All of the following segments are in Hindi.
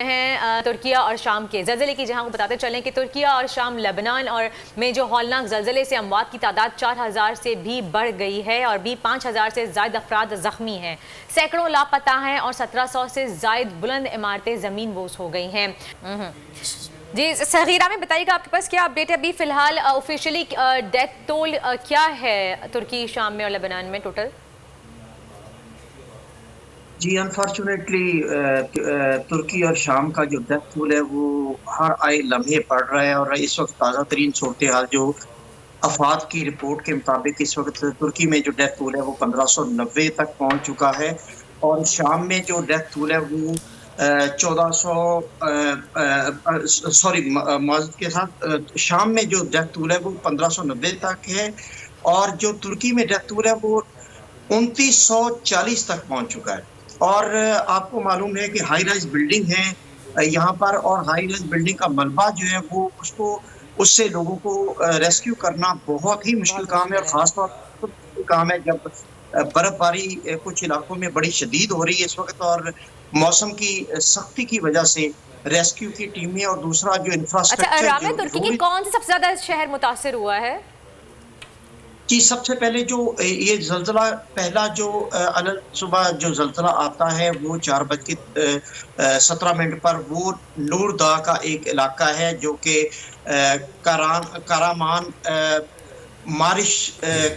हैं तुर्किया और शाम के ज़लज़ले की, जहां को बताते चलें कि तुर्किया और शाम लेबनान और में जो हौलनाक ज़लज़ले से अमवात की तादाद 4000 से भी बढ़ गई है और भी 5000 से ज़ायद अफराद ज़ख्मी हैं। सैकड़ों लापता हैं और 1700 से ज़ायद बुलंद इमारतें ज़मीन बोस हो गई हैं। जी सगीरा में बताइएगा, आपके पास क्या अपडेट है अभी फ़िलहाल? ऑफिशियली डेथ टोल क्या है तुर्की, शाम में और लेबनान में टोटल? जी अनफॉर्चुनेटली तुर्की और शाम का जो डेथ टोल है वो हर आए लम्हे बढ़ रहा है और इस वक्त ताज़ा तरीन सूरत हाल जो अफवाद की रिपोर्ट के मुताबिक इस वक्त तुर्की में जो डेथ टोल है वो 1590 तक पहुंच चुका है और शाम में जो डेथ टोल है वो 1400 सॉरी माजरत के साथ शाम में जो डेथ टोल है वो 1590 तक है और जो तुर्की में डेथ टोल है वो 2940 तक पहुंच चुका है। और आपको मालूम है कि हाई राइज बिल्डिंग है यहाँ पर और हाई राइज बिल्डिंग का मलबा जो है वो उससे लोगों को रेस्क्यू करना बहुत ही मुश्किल काम है और खासतौर पर काम है जब बर्फबारी कुछ इलाकों में बड़ी शदीद हो रही है इस वक्त और मौसम की सख्ती की वजह से रेस्क्यू की टीमें और दूसरा जो इंफ्रास्ट्रक्चर तुर्की की कौन सा सबसे ज्यादा शहर मुतासिर हुआ है? जी, सबसे पहले जो ये ज़लज़ला पहला जो सुबह जो ज़लज़ला आता है वो 4:17 पर वो नूरदा का एक इलाका है जो कि कारामान मारिश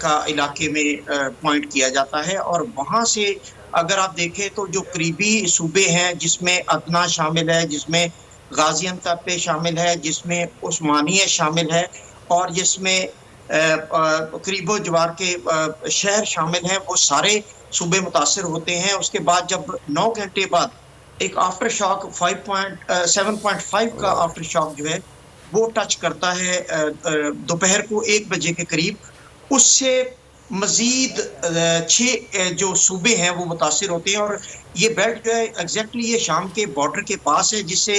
का इलाके में पॉइंट किया जाता है और वहाँ से अगर आप देखें तो जो करीबी सूबे हैं जिसमें अदना शामिल है, जिसमें गाज़ियानतेप शामिल है, जिसमें उस्मानिया शामिल है और जिसमें करीबो जवार के शहर शामिल हैं, वो सारे सूबे मुतासिर होते हैं। उसके बाद जब 9 घंटे बाद एक आफ्टर शॉक 7.5 का आफ्टर शॉक जो है वो टच करता है दोपहर को 1 बजे के करीब, उससे मजीद 6 जो सूबे हैं वो मुतासिर होते हैं और ये बेल्ट जो है एग्जैक्टली ये शाम के बॉर्डर के पास है जिससे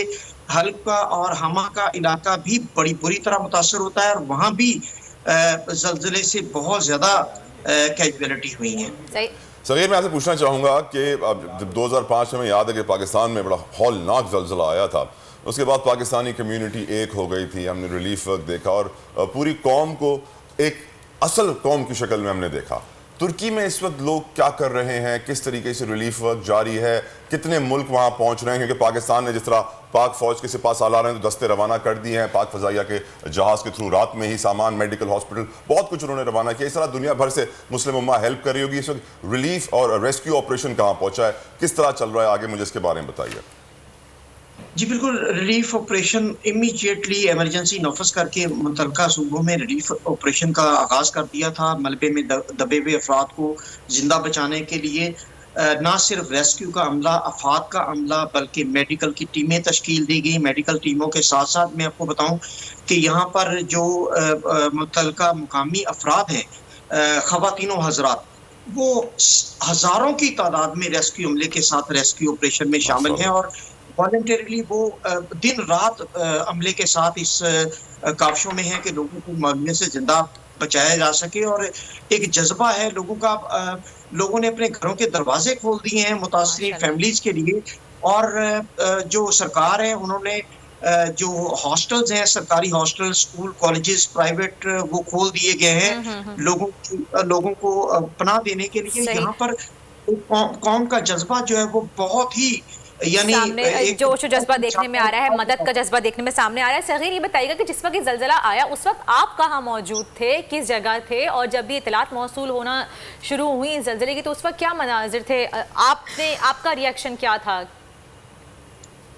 हल्ब का और हमा का इलाका भी बड़ी बुरी तरह मुतासिर होता है और वहाँ भी ज़लज़ले से बहुत ज़्यादा कैजुअलिटी हुई है। सगीर, मैं आपसे पूछना चाहूँगा कि जब 2005 में हमें याद है कि पाकिस्तान में बड़ा हौलनाक ज़लज़ला आया था, उसके बाद पाकिस्तानी कम्युनिटी एक हो गई थी, हमने रिलीफ वर्क देखा और पूरी कौम को एक असल कौम की शक्ल में हमने देखा। तुर्की में इस वक्त लोग क्या कर रहे हैं, किस तरीके से रिलीफ वर्क जारी है, कितने मुल्क वहाँ पहुँच रहे हैं? क्योंकि पाकिस्तान ने जिस तरह पाक फौज के सिपाह सालार हैं तो दस्ते रवाना कर दिए हैं, पाक फजाइया के जहाज़ के थ्रू रात में ही सामान, मेडिकल, हॉस्पिटल, बहुत कुछ उन्होंने रवाना किया। इस तरह दुनिया भर से मुस्लिम उम्मा हेल्प कर रही होगी। इस वक्त रिलीफ और रेस्क्यू ऑपरेशन कहाँ पहुँचा है, किस तरह चल रहा है आगे, मुझे इसके बारे में बताइए। जी बिल्कुल, रिलीफ ऑपरेशन इमीडिएटली इमरजेंसी नफज करके मुतल्लिका सूबों में रिलीफ ऑपरेशन का आगाज कर दिया था। मलबे में दबे हुए अफराद को जिंदा बचाने के लिए ना सिर्फ रेस्क्यू का अमला, अफाद का अमला, बल्कि मेडिकल की टीमें तश्कील दी गई। मेडिकल टीमों के साथ साथ मैं आपको बताऊं कि यहाँ पर जो मुतल्लिका मुकामी अफराद हैं, ख़वातीनो हज़रात, वो हज़ारों की तादाद में रेस्क्यू अमले के साथ रेस्क्यू ऑपरेशन में शामिल हैं और वॉलंटरली वो दिन रात अमले के साथ इस काविशों में है कि लोगों को मरने से जिंदा बचाया जा सके और एक जज्बा है लोगों का। लोगों ने अपने घरों के दरवाजे खोल दिए हैं मुतासिर फैमिलीज के लिए और जो सरकार है उन्होंने जो हॉस्टल्स हैं, सरकारी हॉस्टल, स्कूल, कॉलेजेस, प्राइवेट, वो खोल दिए गए हैं लोगों को पनाह देने के लिए। यहाँ पर कौम का जज्बा जो है वो बहुत ही यानी जोश जज्बा देखने में आ रहा है, मदद का जज्बा देखने में सामने आ रहा है। सगीर, ये बताइएगा कि जिस वक्त ज़लज़ला आया उस वक्त आप कहाँ मौजूद थे, किस जगह थे और जब भी इतलात मौसूल होना शुरू हुई ज़लज़ले की तो उस वक्त क्या मनाजिर थे, आपका रिएक्शन क्या था,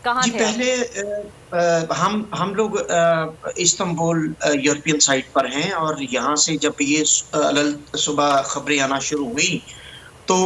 कहाँ थे? पहले हम लोग इस्तांबुल यूरोपियन साइड पर हैं और यहाँ से जब ये सुबह खबरें आना शुरू हुई तो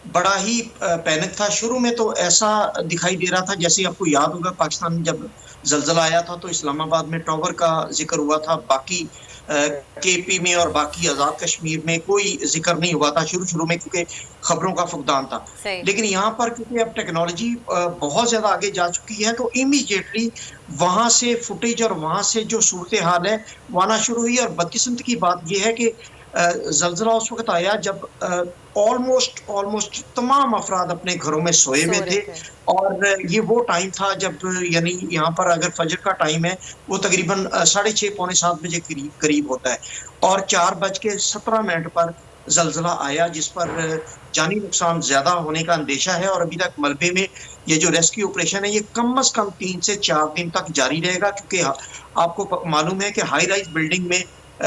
बड़ा ही पैनिक था। शुरू में तो ऐसा दिखाई दे रहा था जैसे आपको याद होगा पाकिस्तान में जब ज़लज़ला आया था तो इस्लामाबाद में टावर का जिक्र हुआ था, बाकी केपी में और बाकी आज़ाद कश्मीर में कोई जिक्र नहीं हुआ था शुरू में क्योंकि खबरों का फुकदान था। लेकिन यहाँ पर क्योंकि अब टेक्नोलॉजी बहुत ज़्यादा आगे जा चुकी है तो इमीडिएटली वहाँ से फुटेज और वहाँ से जो सूरत हाल है वो आना शुरू हुई। और बदकिस्मती की बात यह है कि जलजला उस वक्त आया जब ऑलमोस्ट तमाम अफराद अपने घरों में सोए हुए थे और ये वो टाइम था जब यानी यहाँ पर अगर फजर का टाइम है वो तकरीबन 6:30 पौने 7 बजे करीब होता है और 4:17 पर जलजला आया जिस पर जानी नुकसान ज्यादा होने का अंदेशा है और अभी तक मलबे में ये जो रेस्क्यू ऑपरेशन है ये कम से कम 3 से 4 दिन तक जारी रहेगा क्योंकि आपको मालूम है कि हाई राइज बिल्डिंग में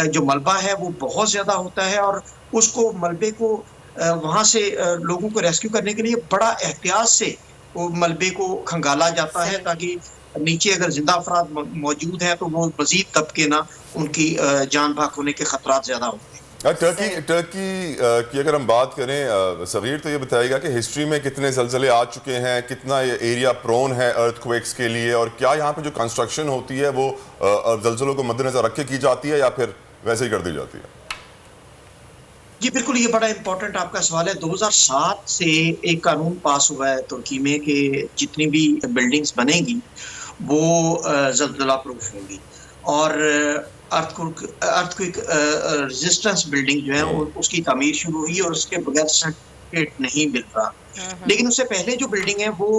जो मलबा है वो बहुत ज्यादा होता है और उसको मलबे को वहां से लोगों को रेस्क्यू करने के लिए बड़ा एहतियात से वो मलबे को खंगाला जाता है ताकि नीचे अगर जिंदा अफराद मौजूद हैं तो वो मजीद दबके ना उनकी जान भाग होने के खतरात ज्यादा होते हैं। टर्की की अगर हम बात करें सगीर तो ये बताएगा कि हिस्ट्री में कितने जलजले आ चुके हैं, कितना ये एरिया प्रोन है अर्थक्वेक्स के लिए और क्या यहाँ पे जो कंस्ट्रक्शन होती है वो जलजलों को मद्देनजर रख के की जाती है या फिर वैसे ही कर दी जाती है? जी बिल्कुल, ये बड़ा इंपॉर्टेंट आपका सवाल है। 2007 से एक कानून पास हुआ है तुर्की में कि जितनी भी बिल्डिंग्स बनेगी वो जलजला प्रूफ होंगी और अर्थक्वेक रेजिस्टेंस बिल्डिंग जो है उसकी तामीर शुरू हुई और उसके बगैर सर्टिफिकेट नहीं मिल रहा। लेकिन उससे पहले जो बिल्डिंग है वो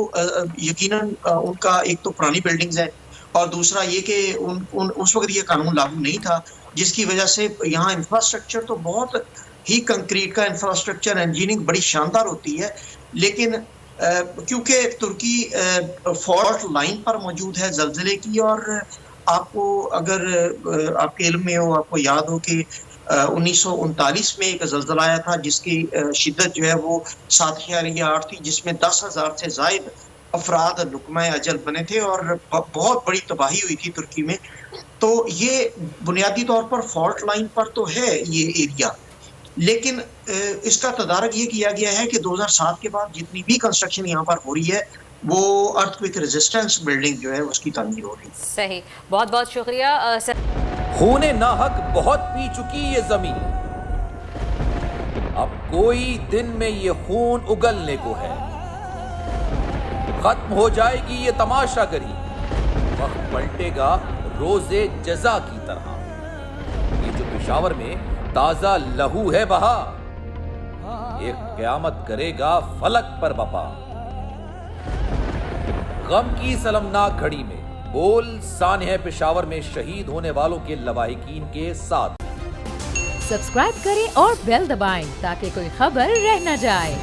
यकीनन उनका एक तो पुरानी बिल्डिंग्स है और दूसरा ये कि उस वक्त ये कानून लागू नहीं था जिसकी वजह से यहाँ इंफ्रास्ट्रक्चर तो बहुत ही कंक्रीट का इंफ्रास्ट्रक्चर इंजीनियरिंग बड़ी शानदार होती है लेकिन क्योंकि तुर्की फॉल्ट लाइन पर मौजूद है जलजले की और आपको अगर आपके इल्म में हो, आपको याद हो कि 1939 में एक जलजला आया था जिसकी शिद्दत जो है वो 7.8 थी जिसमें 10,000 से जायद अफराद लुकमा अजल बने थे और बहुत बड़ी तबाही हुई थी तुर्की में। तो ये बुनियादी तौर पर फॉल्ट लाइन पर तो है ये एरिया लेकिन इसका तदारक ये किया गया है कि 2007 के बाद जितनी भी कंस्ट्रक्शन यहाँ पर हो रही है वो अर्थक्वेक रेजिस्टेंस बिल्डिंग जो है उसकी तामीर हो रही है। सही, बहुत बहुत शुक्रिया। खूने नाहक बहुत पी चुकी ये जमीन, अब कोई दिन में ये खून उगलने को है। खत्म हो जाएगी ये तमाशागरी, वक्त पलटेगा रोजे जजा की तरह। ये जो पेशावर में ताजा लहू है बहा, एक क़यामत करेगा फलक पर बपा। गम की सलमनाक घड़ी में बोल सानह पेशावर में शहीद होने वालों के लवाहिकीन के साथ। सब्सक्राइब करें और बेल दबाएं ताकि कोई खबर रह न जाए।